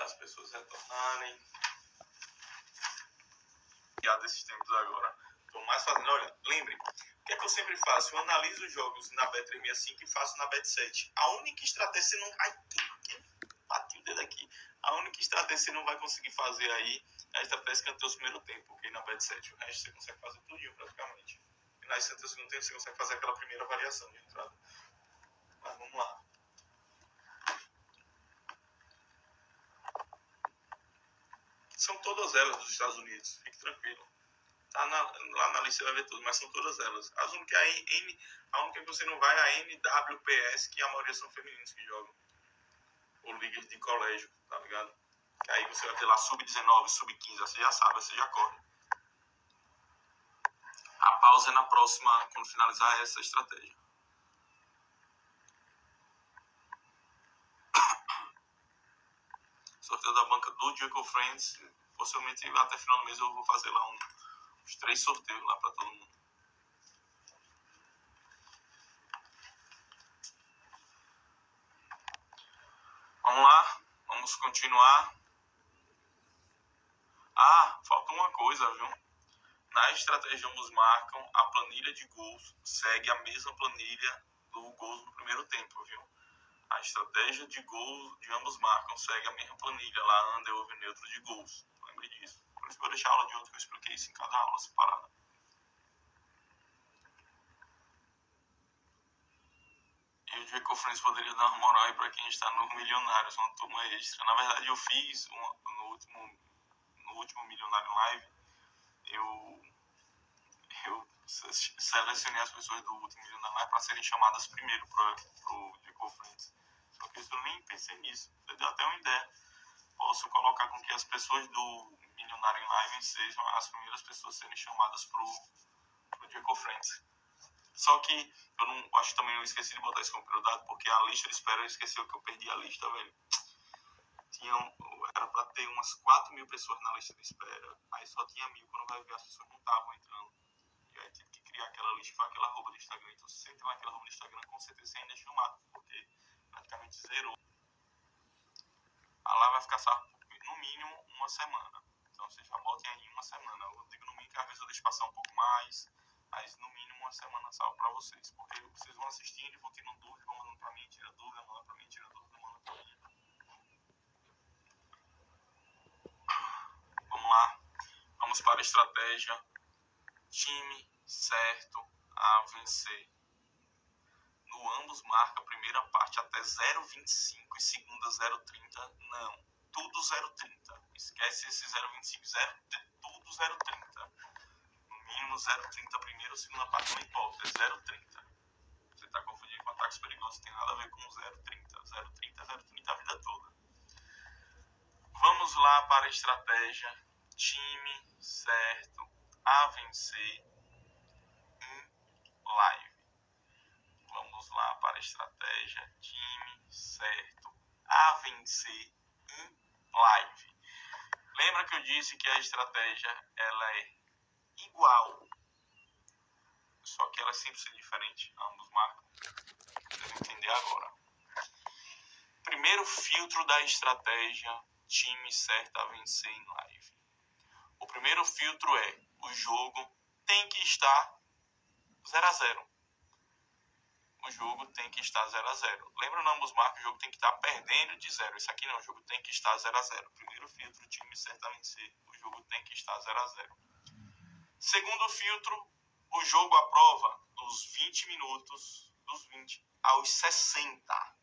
as pessoas retornarem. E desses tempos agora. Estou mais fazendo, olha, lembre, o que é que eu sempre faço? Eu analiso os jogos na Bet365 e faço na Bet7. A única estratégia você não... Ai, bati o dedo aqui. A única estratégia você não vai conseguir fazer aí é a estratégia que cantou o primeiro tempo, ok? Na Bet7. O resto você consegue fazer tudinho praticamente. E na estratégia do segundo tempo você consegue fazer aquela primeira variação de entrada. Mas vamos lá. São todas elas dos Estados Unidos, fique tranquilo. Tá lá na lista você vai ver tudo, mas são todas elas. A única que você não vai é a NWPS, que a maioria são femininos que jogam. Ou ligas de colégio, tá ligado? Que aí você vai ter lá sub-19, sub-15, você já sabe, você já corre. A pausa é na próxima, quando finalizar essa estratégia. Sorteio da banca do Jacob Friends. Possivelmente até final do mês eu vou fazer lá uns 3 sorteios lá pra todo mundo. Vamos lá, vamos continuar. Falta uma coisa, viu? Na estratégia ambos marcam, a planilha de gols segue a mesma planilha do gols no primeiro tempo, viu? A estratégia de gols de ambos marcam segue a mesma planilha lá, under, over, neutro de gols. Lembre disso. Por isso que eu vou deixar a aula de ontem que eu expliquei isso em cada aula separada. E o Jacob Friends poderia dar uma moral aí pra quem está no Milionários, uma turma extra. Na verdade, eu fiz no último Milionário Live, eu selecionei as pessoas do último Milionário Live para serem chamadas primeiro pro Jacob Friends. Só que eu nem pensei nisso. Você deu até uma ideia. Posso colocar com que as pessoas do Milionário em Live sejam as primeiras pessoas a serem chamadas pro Jacob Friends. Só que acho que também eu esqueci de botar isso como prioridade, porque a lista de espera esqueceu que eu perdi a lista, velho. Era pra ter umas 4.000 pessoas na lista de espera, aí só tinha 1.000, quando vai ver as pessoas não estavam entrando. E aí tive que criar aquela lista, foi aquela arroba do Instagram. Então se você entrar naquela arroba do Instagram, com certeza você ainda é chamado, porque praticamente zerou. A live vai ficar salva no mínimo uma semana. Então vocês já botem aí uma semana. Eu digo no mínimo que às vezes eu deixo passar um pouco mais, mas no mínimo uma semana salva pra vocês. Porque vocês vão assistindo e vão tendo dúvida, vão mandando pra mim, tira dúvida, manda pra mim, tira dúvida, manda pra mim. Vamos lá. Vamos para a estratégia. Time certo a vencer. No ambos marca a primeira parte até 0,25 e segunda 0,30. Não. Tudo 0,30. Esquece esse 0,25, tudo 0,30. No mínimo 0,30 primeira ou segunda parte, não importa, é 0,30. Você está confundindo com ataques perigosos, tem nada a ver com 0,30. 0,30, 0,30 a vida toda. Vamos lá para a estratégia time certo a vencer em live. Vamos lá para a estratégia time certo a vencer em live. Lembra que eu disse que a estratégia ela é igual, só que ela sempre é diferente, ambos marcam. Vocês vão entender agora. Primeiro filtro da estratégia time certo a vencer em live. O primeiro filtro é: o jogo tem que estar 0-0. O jogo tem que estar 0-0. Lembra no ambos marcam, o jogo tem que estar perdendo de 0. Isso aqui não, o jogo tem que estar 0-0. Primeiro filtro, time certo a vencer, o jogo tem que estar 0-0. Segundo filtro, o jogo aprova dos 20 minutos, dos 20 aos 60.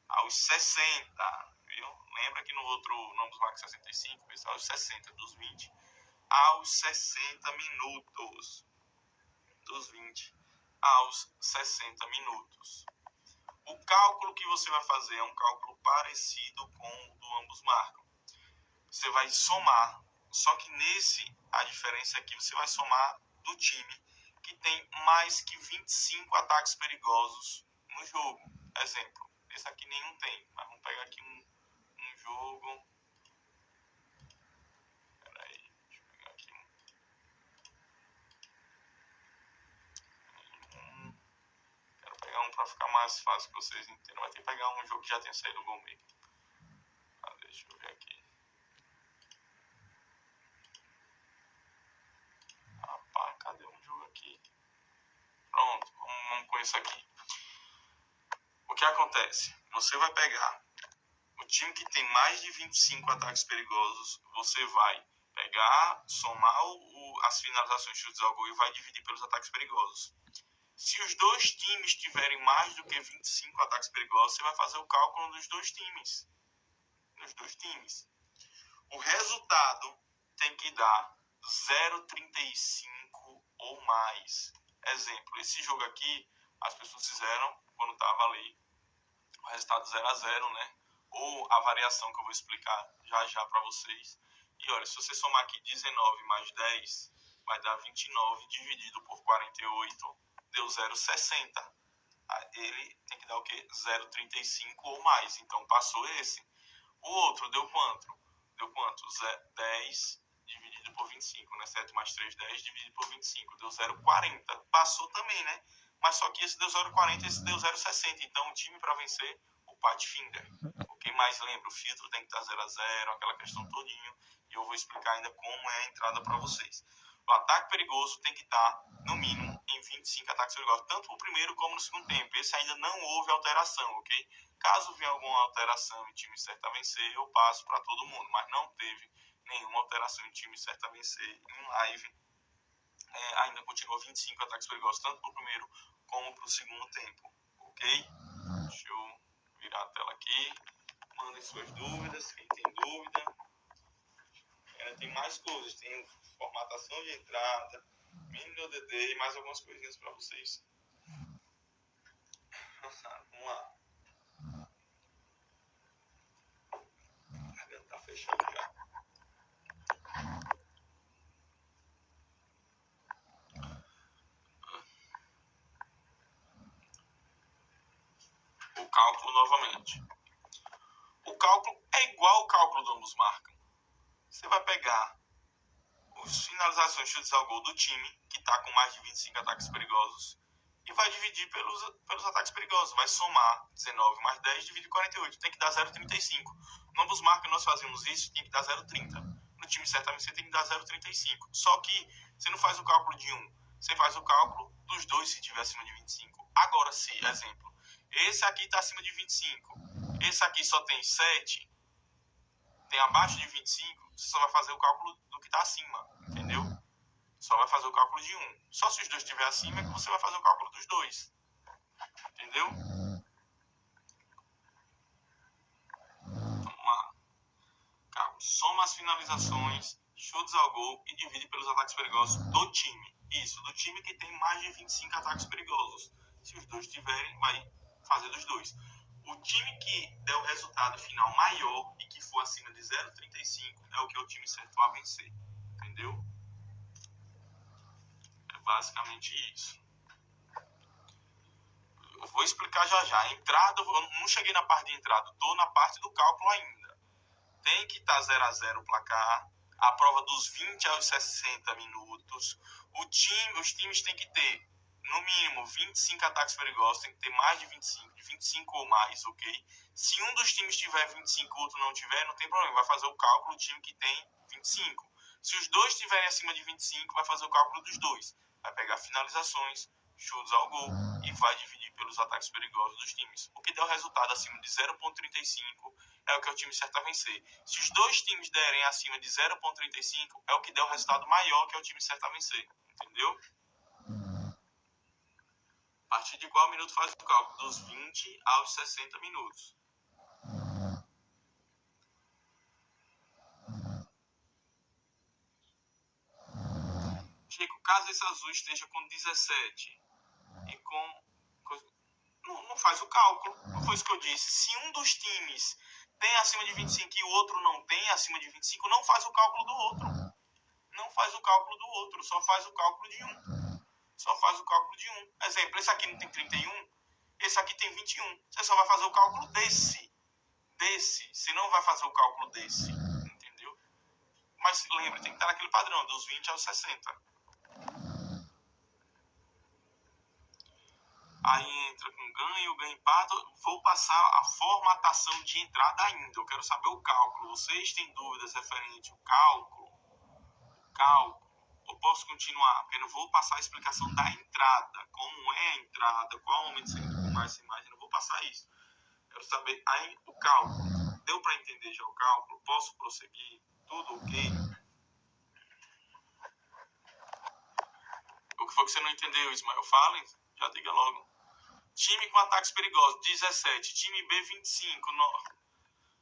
Aos 60, viu? Lembra que no outro, no ambos marcam 65, pessoal, aos 60, dos 20 aos 60 minutos. Dos 20 aos 60 minutos. O cálculo que você vai fazer é um cálculo parecido com o do ambos marcam. Você vai somar, só que nesse, a diferença é que você vai somar do time que tem mais que 25 ataques perigosos no jogo. Exemplo, esse aqui nenhum tem, mas vamos pegar aqui um jogo. Para ficar mais fácil para vocês entenderem. Vai ter que pegar um jogo que já tenha saído do gol meio. Deixa eu ver aqui. Rapaz, cadê um jogo aqui? Pronto, vamos com isso aqui. O que acontece? Você vai pegar o time que tem mais de 25 ataques perigosos, você vai pegar, somar as finalizações, chutes ao gol e vai dividir pelos ataques perigosos. Se os dois times tiverem mais do que 25 ataques perigosos, você vai fazer o cálculo dos dois times. O resultado tem que dar 0,35 ou mais. Exemplo, esse jogo aqui, as pessoas fizeram quando estava ali o resultado 0-0, né? Ou a variação que eu vou explicar já para vocês. E olha, se você somar aqui 19 mais 10, vai dar 29 dividido por 48, deu 0,60. Ele tem que dar o quê? 0,35 ou mais. Então passou esse. O outro deu quanto? 10 dividido por 25, né? 7 mais 3, 10 dividido por 25. Deu 0,40. Passou também, né? Mas só que esse deu 0,40 e esse deu 0,60. Então o time para vencer, o Pathfinder. Quem mais lembra? O filtro tem que estar 0-0, aquela questão todinho. E eu vou explicar ainda como é a entrada para vocês. O ataque perigoso tem que estar, no mínimo, em 25 ataques perigosos, tanto no primeiro como no segundo tempo. Esse ainda não houve alteração, ok? Caso venha alguma alteração em time certo a vencer, eu passo para todo mundo. Mas não teve nenhuma alteração em time certo a vencer em live. Ainda continua 25 ataques perigosos, tanto para o primeiro como para o segundo tempo, ok? Deixa eu virar a tela aqui. Mandem suas dúvidas, quem tem dúvida. Tem mais coisas, tem formatação de entrada, mini ODD e mais algumas coisinhas para vocês. Vamos lá. A garganta tá fechando já. O cálculo novamente. O cálculo é igual ao cálculo do ambos marcam. Você vai pegar as finalizações, chutes ao gol do time, que está com mais de 25 ataques perigosos, e vai dividir pelos ataques perigosos. Vai somar 19 mais 10, divide 48. Tem que dar 0,35. No ambos marcam nós fazemos isso, tem que dar 0,30. No time certamente você tem que dar 0,35. Só que você não faz o cálculo de um, você faz o cálculo dos dois se tiver acima de 25. Agora, se, exemplo, esse aqui está acima de 25, esse aqui só tem 7, tem abaixo de 25, você só vai fazer o cálculo do que está acima, entendeu? Só vai fazer o cálculo de um. Só se os dois estiverem acima é que você vai fazer o cálculo dos dois. Entendeu? Vamos lá. Cálculo. Soma as finalizações, chutes ao gol e divide pelos ataques perigosos do time. Isso, do time que tem mais de 25 ataques perigosos. Se os dois tiverem, vai fazer dos dois. O time que der o resultado final maior e que for acima de 0,35 é o que é o time certo a vencer. Entendeu? É basicamente isso. Eu vou explicar já. A entrada, eu não cheguei na parte de entrada, estou na parte do cálculo ainda. Tem que estar 0-0 o placar, a prova dos 20 aos 60 minutos. Os times têm que ter, no mínimo, 25 ataques perigosos, tem que ter mais de 25 ou mais, ok? Se um dos times tiver 25 e o outro não tiver, não tem problema, vai fazer o cálculo do time que tem 25. Se os dois estiverem acima de 25, vai fazer o cálculo dos dois. Vai pegar finalizações, chutes ao gol e vai dividir pelos ataques perigosos dos times. O que der o resultado acima de 0,35 é o que é o time certo a vencer. Se os dois times derem acima de 0,35, é o que der o resultado maior, que é o time certo a vencer. Entendeu? A partir de qual minuto faz o cálculo? Dos 20 aos 60 minutos. Chico, caso esse azul esteja com 17 e com... Não faz o cálculo. Não foi isso que eu disse. Se um dos times tem acima de 25 e o outro não tem acima de 25, não faz o cálculo do outro. Não faz o cálculo do outro, só faz o cálculo de um. Só faz o cálculo de um. Exemplo, esse aqui não tem 31, esse aqui tem 21. Você só vai fazer o cálculo desse. Você não vai fazer o cálculo desse. Entendeu? Mas lembre, tem que estar naquele padrão, dos 20 aos 60. Aí entra com ganho, ganho empate. Vou passar a formatação de entrada ainda. Eu quero saber o cálculo. Vocês têm dúvidas referente ao cálculo? Eu posso continuar? Porque eu não vou passar a explicação da entrada. Como é a entrada? Qual momento você entra com mais imagem? Eu não vou passar isso. Quero saber aí o cálculo. Deu para entender já o cálculo? Posso prosseguir? Tudo ok? O que foi que você não entendeu, Ismael? Fale, já diga logo. Time com ataques perigosos, 17. Time B, 25.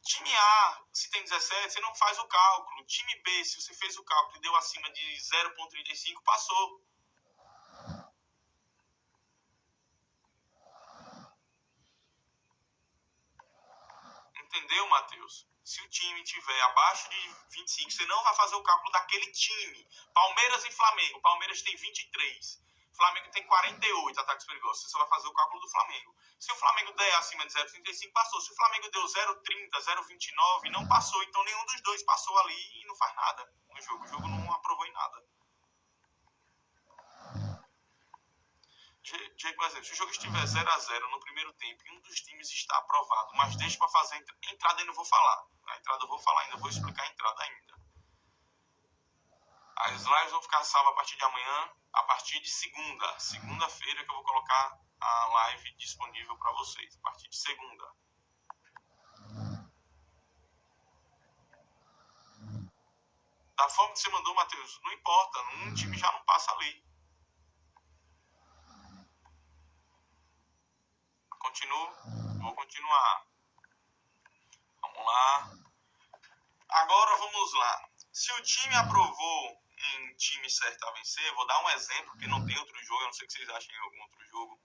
Time A, se tem 17, você não faz o cálculo. Time B, se você fez o cálculo e deu acima de 0,35, passou. Entendeu, Matheus? Se o time tiver abaixo de 25, você não vai fazer o cálculo daquele time. Palmeiras e Flamengo. Palmeiras tem 23. Flamengo tem 48 ataques perigosos. Você só vai fazer o cálculo do Flamengo. Se o Flamengo der acima de 0,35, passou. Se o Flamengo deu 0,30, 0,29, não passou. Então nenhum dos dois passou ali e não faz nada no jogo. O jogo não aprovou em nada. Por exemplo, se o jogo estiver 0-0 no primeiro tempo e um dos times está aprovado, mas deixa para fazer a entrada, eu não vou falar. A entrada eu vou falar ainda, vou explicar a entrada ainda. As lives vão ficar salvas a partir de amanhã, a partir de segunda-feira que eu vou colocar a live disponível para vocês, a partir de segunda. Da forma que você mandou, Matheus, não importa, um time já não passa ali. Continuo, vou continuar. Vamos lá. Agora vamos lá. Se o time aprovou em time certo a vencer, vou dar um exemplo, porque não tem outro jogo, eu não sei o que vocês acham em algum outro jogo.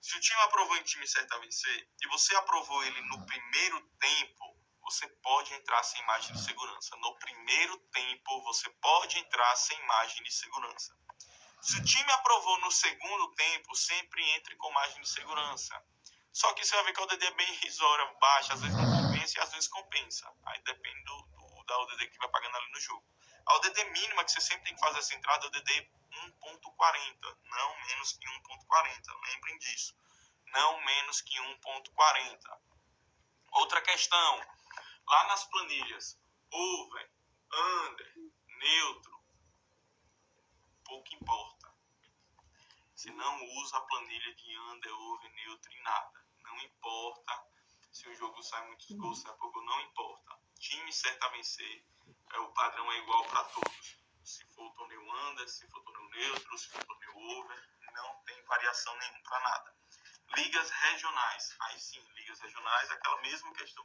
Se o time aprovou em time certo a vencer e você aprovou ele no primeiro tempo, você pode entrar sem margem de segurança. No primeiro tempo, você pode entrar sem margem de segurança. Se o time aprovou no segundo tempo, sempre entre com margem de segurança. Só que você vai ver que a ODD é bem irrisória, baixa, às vezes não compensa e às vezes compensa. Aí depende da ODD que vai pagando ali no jogo. A ODD mínima que você sempre tem que fazer essa entrada é a ODD 1.40, não menos que 1.40. Lembrem disso. Não menos que 1.40. Outra questão, lá nas planilhas, over, under, neutro, pouco importa. Você não usa a planilha de under, over, neutro em nada. Não importa se o jogo sai muitos gols, sai pouco, não importa. Time certo a vencer, o padrão é igual para todos. Se for torneio under, se for torneio neutro, se for torneio over, não tem variação nenhuma para nada. Ligas regionais. Aí sim, ligas regionais, aquela mesma questão